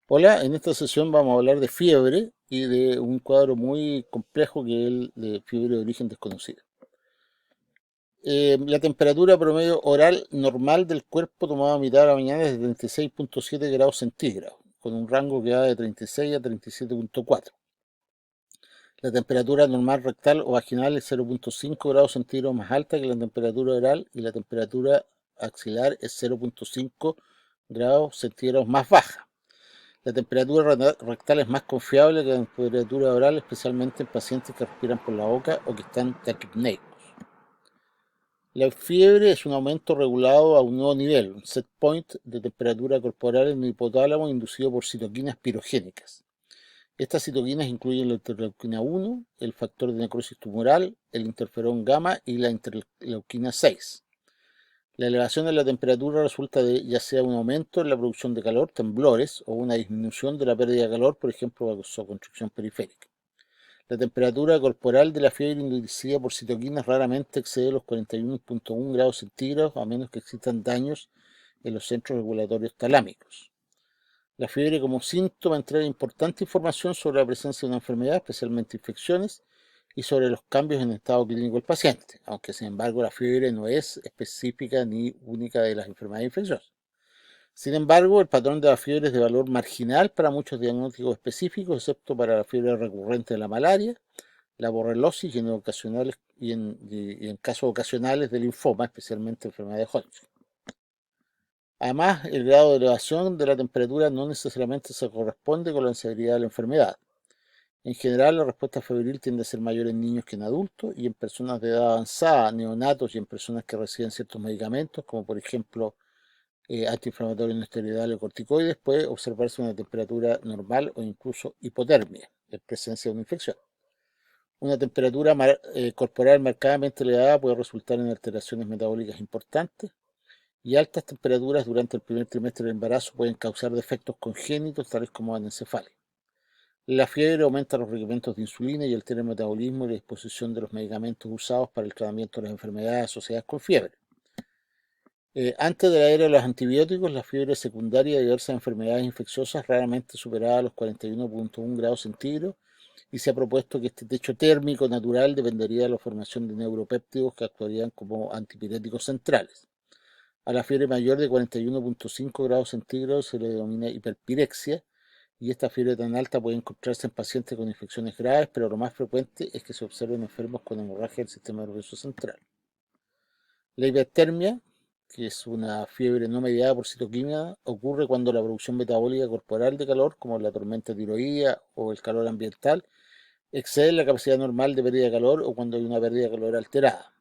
Hola, en esta sesión vamos a hablar de fiebre y de un cuadro muy complejo que es el de fiebre de origen desconocido. La temperatura promedio oral normal del cuerpo tomada a mitad de la mañana es de 36,7 grados centígrados, con un rango que va de 36 a 37,4. La temperatura normal rectal o vaginal es 0,5 grados centígrados más alta que la temperatura oral y la temperatura axilar es 0,5 grados centígrados más baja. La temperatura rectal es más confiable que la temperatura oral, especialmente en pacientes que respiran por la boca o que están taquipneicos. La fiebre es un aumento regulado a un nuevo nivel, un set point de temperatura corporal en el hipotálamo inducido por citoquinas pirogénicas. Estas citoquinas incluyen la interleuquina 1, el factor de necrosis tumoral, el interferón gamma y la interleuquina 6. La elevación de la temperatura resulta de ya sea un aumento en la producción de calor, temblores, o una disminución de la pérdida de calor, por ejemplo, vasoconstricción periférica. La temperatura corporal de la fiebre inducida por citoquinas raramente excede los 41,1 grados centígrados, a menos que existan daños en los centros regulatorios talámicos. La fiebre como síntoma entrega importante información sobre la presencia de una enfermedad, especialmente infecciones, y sobre los cambios en el estado clínico del paciente, aunque sin embargo la fiebre no es específica ni única de las enfermedades infecciosas. Sin embargo, el patrón de la fiebre es de valor marginal para muchos diagnósticos específicos, excepto para la fiebre recurrente de la malaria, la borrelosis y en casos ocasionales de linfoma, especialmente enfermedad de Hodgkin. Además, el grado de elevación de la temperatura no necesariamente se corresponde con la severidad de la enfermedad. En general, la respuesta febril tiende a ser mayor en niños que en adultos y en personas de edad avanzada, neonatos y en personas que reciben ciertos medicamentos, como por ejemplo antiinflamatorios no esteroidales o corticoides, puede observarse una temperatura normal o incluso hipotermia en presencia de una infección. Una temperatura corporal marcadamente elevada puede resultar en alteraciones metabólicas importantes y altas temperaturas durante el primer trimestre del embarazo pueden causar defectos congénitos tales como anencefalia. La fiebre aumenta los requerimientos de insulina y altera el metabolismo y la disposición de los medicamentos usados para el tratamiento de las enfermedades asociadas con fiebre. Antes de la era de los antibióticos, la fiebre secundaria de diversas enfermedades infecciosas raramente superaba los 41,1 grados centígrados y se ha propuesto que este techo térmico natural dependería de la formación de neuropéptidos que actuarían como antipiréticos centrales. A la fiebre mayor de 41,5 grados centígrados se le denomina hiperpirexia y esta fiebre tan alta puede encontrarse en pacientes con infecciones graves, pero lo más frecuente es que se observen enfermos con hemorragia del sistema nervioso central. La hipertermia, que es una fiebre no mediada por citoquina, ocurre cuando la producción metabólica corporal de calor, como la tormenta tiroidea o el calor ambiental, excede la capacidad normal de pérdida de calor o cuando hay una pérdida de calor alterada.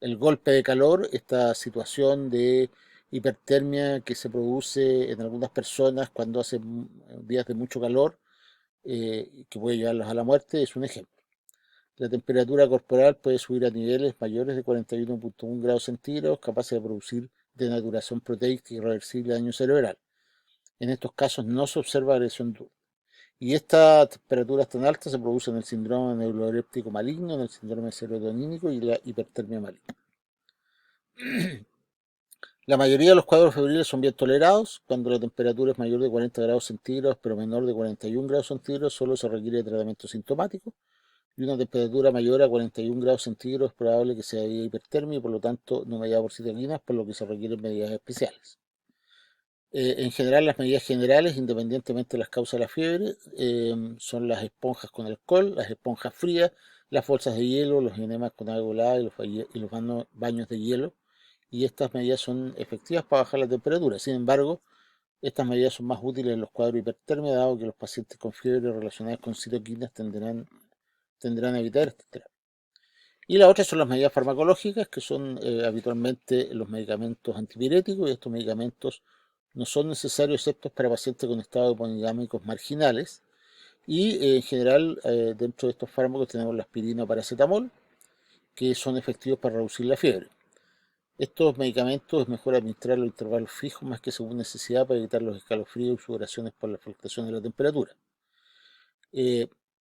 El golpe de calor, esta situación de hipertermia que se produce en algunas personas cuando hace días de mucho calor, que puede llevarlos a la muerte, es un ejemplo. La temperatura corporal puede subir a niveles mayores de 41,1 grados centígrados, capaces de producir denaturación proteica irreversible de daño cerebral. En estos casos no se observa agresión dura. Y estas temperaturas tan altas se producen en el síndrome neuroléptico maligno, en el síndrome serotonínico y la hipertermia maligna. La mayoría de los cuadros febriles son bien tolerados. Cuando la temperatura es mayor de 40 grados centígrados, pero menor de 41 grados centígrados, solo se requiere tratamiento sintomático. Y una temperatura mayor a 41 grados centígrados es probable que sea hipertermia y por lo tanto no mediada por citoquinas, por lo que se requieren medidas especiales. En general, las medidas generales, independientemente de las causas de la fiebre, son las esponjas con alcohol, las esponjas frías, las bolsas de hielo, los enemas con agua helada y los baños de hielo. Y estas medidas son efectivas para bajar la temperatura. Sin embargo, estas medidas son más útiles en los cuadros hipertermia, dado que los pacientes con fiebre relacionadas con citoquinas tendrán a evitar esta terapia. Y la otra son las medidas farmacológicas, que son habitualmente los medicamentos antipiréticos, y estos medicamentos no son necesarios excepto para pacientes con estados hemodinámicos marginales. Y en general, dentro de estos fármacos tenemos la aspirina o paracetamol, que son efectivos para reducir la fiebre. Estos medicamentos es mejor administrarlos a intervalos fijos más que según necesidad para evitar los escalofríos y sudoraciones por la fluctuación de la temperatura. Eh,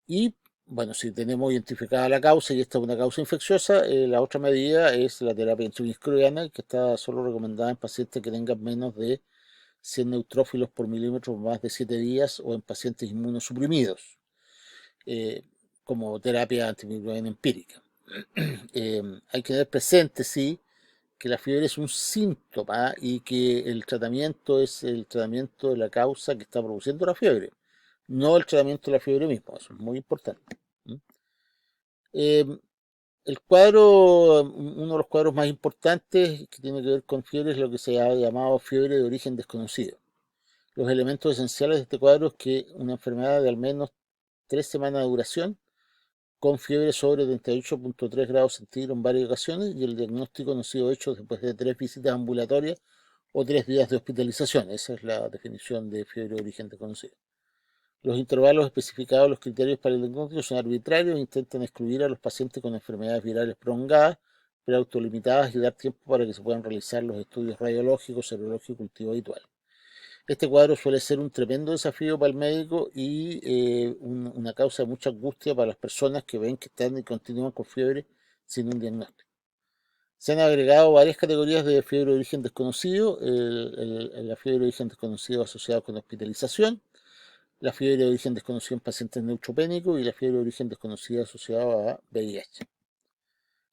y bueno, si tenemos identificada la causa y esta es una causa infecciosa, la otra medida es la terapia antimicrobiana, que está solo recomendada en pacientes que tengan menos de 100 neutrófilos por milímetro por más de 7 días o en pacientes inmunosuprimidos, como terapia antimicrobiana empírica. Hay que tener presente, sí, que la fiebre es un síntoma y que el tratamiento es el tratamiento de la causa que está produciendo la fiebre, no el tratamiento de la fiebre misma. Eso es muy importante. El cuadro, uno de los cuadros más importantes que tiene que ver con fiebre es lo que se ha llamado fiebre de origen desconocido. Los elementos esenciales de este cuadro es que una enfermedad de al menos 3 semanas de duración, con fiebre sobre 38.3 grados centígrados en varias ocasiones, y el diagnóstico no ha sido hecho después de 3 visitas ambulatorias o 3 días de hospitalización. Esa es la definición de fiebre de origen desconocido. Los intervalos especificados en los criterios para el diagnóstico son arbitrarios e intentan excluir a los pacientes con enfermedades virales prolongadas, pero autolimitadas, y dar tiempo para que se puedan realizar los estudios radiológicos, serológicos y cultivo habitual. Este cuadro suele ser un tremendo desafío para el médico y una causa de mucha angustia para las personas que ven que están y continúan con fiebre sin un diagnóstico. Se han agregado varias categorías de fiebre de origen desconocido: la fiebre de origen desconocido asociada con hospitalización, la fiebre de origen desconocido en pacientes neutropénicos y la fiebre de origen desconocida asociada a VIH.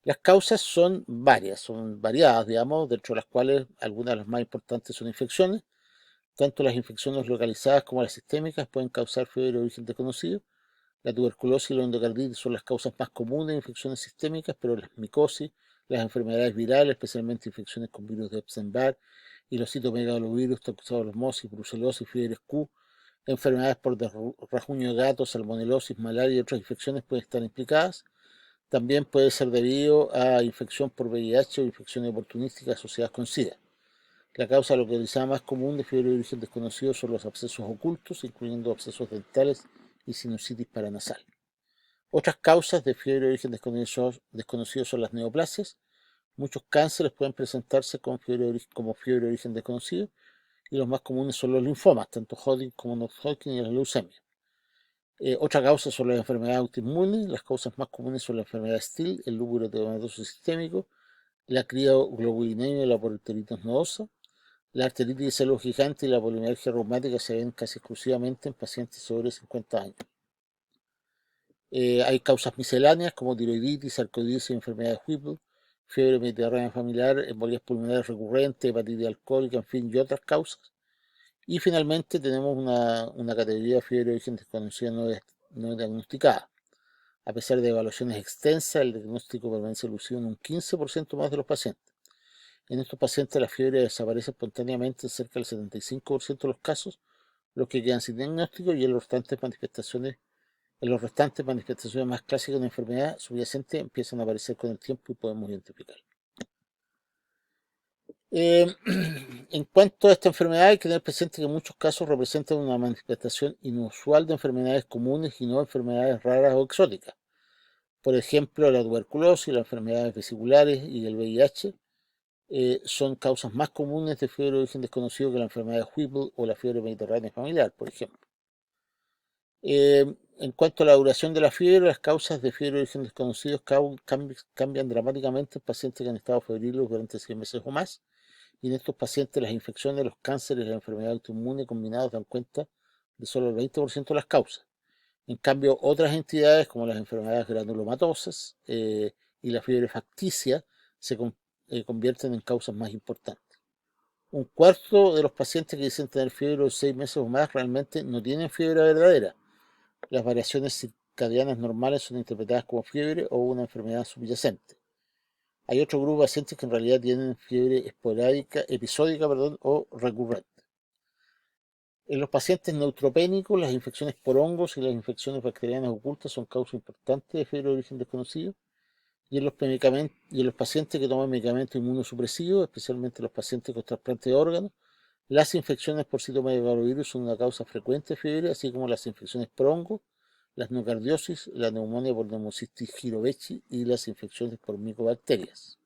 Las causas son varias, son variadas, digamos, dentro de las cuales algunas de las más importantes son infecciones. Tanto las infecciones localizadas como las sistémicas pueden causar fiebre de origen desconocido. La tuberculosis y la endocarditis son las causas más comunes de infecciones sistémicas, pero las micosis, las enfermedades virales, especialmente infecciones con virus de Epstein-Barr y los citomegalovirus, toxoplasmosis, brucelosis, fiebres Q, enfermedades por rasguño de gato, salmonelosis, malaria y otras infecciones pueden estar implicadas. También puede ser debido a infección por VIH o infecciones oportunísticas asociadas con SIDA. La causa localizada más común de fiebre de origen desconocido son los abscesos ocultos, incluyendo abscesos dentales y sinusitis paranasal. Otras causas de fiebre de origen desconocido son las neoplasias. Muchos cánceres pueden presentarse como fiebre de origen desconocido, y los más comunes son los linfomas, tanto Hodgkin como no-Hodgkin, y la leucemia. Otra causa son las enfermedades autoinmunes. Las causas más comunes son la enfermedad de Still, el lúpulo eritematoso sistémico, la crioglobulinemia y la porotitis nodosa. La arteritis de células gigantes y la polimialgia reumática se ven casi exclusivamente en pacientes sobre 50 años. Hay causas misceláneas como tiroiditis, sarcoiditis y enfermedad de Whipple, fiebre mediterránea familiar, embolias pulmonares recurrentes, hepatitis alcohólica, en fin, y otras causas. Y finalmente tenemos una categoría de fiebre de origen desconocida no diagnosticada. A pesar de evaluaciones extensas, el diagnóstico permanece elusivo en un 15% más de los pacientes. En estos pacientes la fiebre desaparece espontáneamente en cerca del 75% de los casos, los que quedan sin diagnóstico, y en los restantes manifestaciones más clásicas de la enfermedad subyacente empiezan a aparecer con el tiempo y podemos identificar. En cuanto a esta enfermedad, hay que tener presente que en muchos casos representan una manifestación inusual de enfermedades comunes y no enfermedades raras o exóticas. Por ejemplo, la tuberculosis, las enfermedades vesiculares y el VIH son causas más comunes de fiebre de origen desconocido que la enfermedad de Whipple o la fiebre mediterránea familiar, por ejemplo. En cuanto a la duración de la fiebre, las causas de fiebre de origen desconocido cambian dramáticamente en pacientes que han estado febriles durante 6 meses o más, y en estos pacientes las infecciones, los cánceres y la enfermedad autoinmune combinados dan cuenta de solo el 20% de las causas. En cambio, otras entidades como las enfermedades granulomatosas y la fiebre facticia se convierten en causas más importantes. Un cuarto de los pacientes que dicen tener fiebre de 6 meses o más realmente no tienen fiebre verdadera. Las variaciones circadianas normales son interpretadas como fiebre o una enfermedad subyacente. Hay otro grupo de pacientes que en realidad tienen fiebre episódica o recurrente. En los pacientes neutropénicos, las infecciones por hongos y las infecciones bacterianas ocultas son causas importantes de fiebre de origen desconocido. Y en los pacientes que toman medicamentos inmunosupresivos, especialmente los pacientes con trasplante de órganos, las infecciones por citomegalovirus son una causa frecuente de fiebre, así como las infecciones por hongos, las neocardiosis, la neumonía por Pneumocystis jirovecii y las infecciones por micobacterias.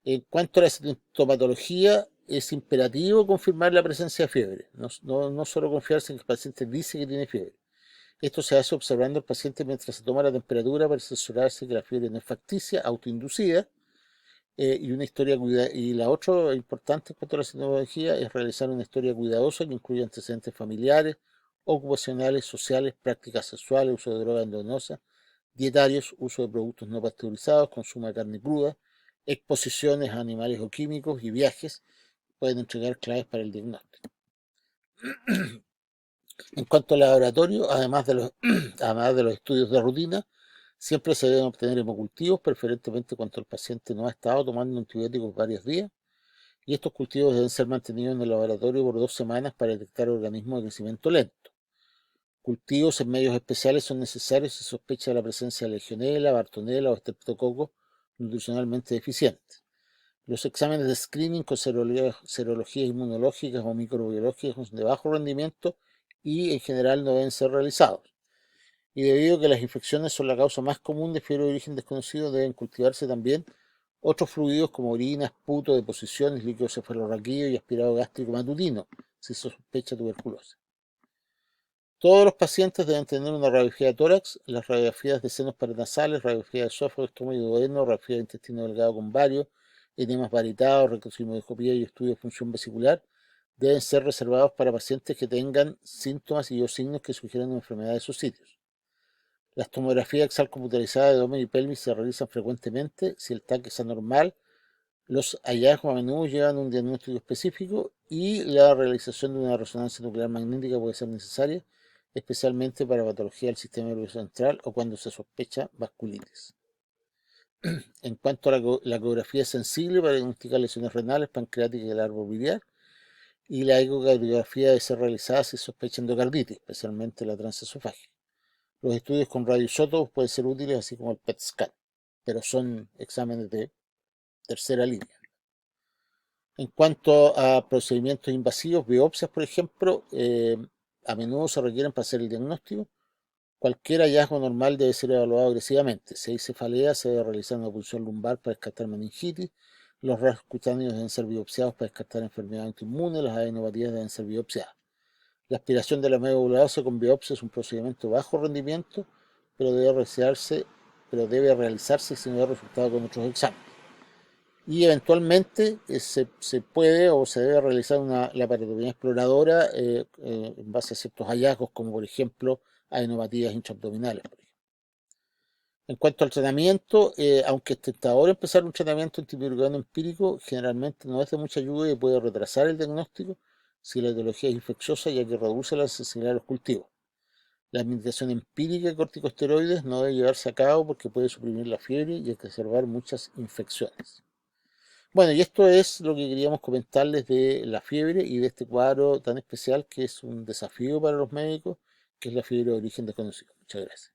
En cuanto a la sintomatología, es imperativo confirmar la presencia de fiebre, no solo confiarse en que el paciente dice que tiene fiebre. Esto se hace observando al paciente mientras se toma la temperatura para asesorarse que la fiebre no es facticia, autoinducida, y la otra importante en cuanto a la sintomatología es realizar una historia cuidadosa que incluya antecedentes familiares, ocupacionales, sociales, prácticas sexuales, uso de drogas endogenosas, dietarios, uso de productos no pasteurizados, consumo de carne cruda, exposiciones a animales o químicos y viajes pueden entregar claves para el diagnóstico. En cuanto al laboratorio, además de los estudios de rutina, siempre se deben obtener hemocultivos, preferentemente cuando el paciente no ha estado tomando antibióticos varios días, y estos cultivos deben ser mantenidos en el laboratorio por 2 semanas para detectar organismos de crecimiento lento. Cultivos en medios especiales son necesarios si se sospecha de la presencia de Legionella, Bartonella o estreptococos nutricionalmente deficientes. Los exámenes de screening con serologías inmunológicas o microbiológicas son de bajo rendimiento y en general no deben ser realizados. Y debido a que las infecciones son la causa más común de fiebre de origen desconocido, deben cultivarse también otros fluidos como orina, esputo, deposiciones, líquido cefalorraquídeo y aspirado gástrico matutino, si se sospecha tuberculosis. Todos los pacientes deben tener una radiografía de tórax, las radiografías de senos paranasales, radiografía de esófago, estómago y duodeno, radiografía de intestino delgado con varios, enemas varietados, rectosigmoidoscopía y estudio de función vesicular deben ser reservados para pacientes que tengan síntomas y o signos que sugieran una enfermedad de sus sitios. Las tomografías axial computarizadas de abdomen y pelvis se realizan frecuentemente. Si el TAC es anormal, los hallazgos a menudo llevan a un diagnóstico específico y la realización de una resonancia nuclear magnética puede ser necesaria, especialmente para patología del sistema nervioso central o cuando se sospecha vasculitis. En cuanto a la ecografía es sensible para diagnosticar lesiones renales, pancreáticas y el árbol biliar, y la ecocardiografía debe ser realizada si se sospecha endocarditis, especialmente la transesofágica. Los estudios con radioisótopos pueden ser útiles, así como el PET scan, pero son exámenes de tercera línea. En cuanto a procedimientos invasivos, biopsias, por ejemplo, a menudo se requieren para hacer el diagnóstico. Cualquier hallazgo normal debe ser evaluado agresivamente. Si hay cefalea, se debe realizar una punción lumbar para descartar meningitis. Los rasgos cutáneos deben ser biopsiados para descartar enfermedades autoinmunes. Las adenopatías deben ser biopsiadas. La aspiración de la médula ósea con biopsia es un procedimiento de bajo rendimiento, pero debe realizarse si no da resultado con otros exámenes. Y eventualmente se puede o se debe realizar una laparotomía exploradora en base a ciertos hallazgos, como por ejemplo adenopatías intraabdominales. En cuanto al tratamiento, aunque es tentador empezar un tratamiento antipiroquino empírico, generalmente no es de mucha ayuda y puede retrasar el diagnóstico si la etiología es infecciosa, ya que reduce la sensibilidad a los cultivos. La administración empírica de corticosteroides no debe llevarse a cabo porque puede suprimir la fiebre y exacerbar muchas infecciones. Bueno, y esto es lo que queríamos comentarles de la fiebre y de este cuadro tan especial que es un desafío para los médicos, que es la fiebre de origen desconocido. Muchas gracias.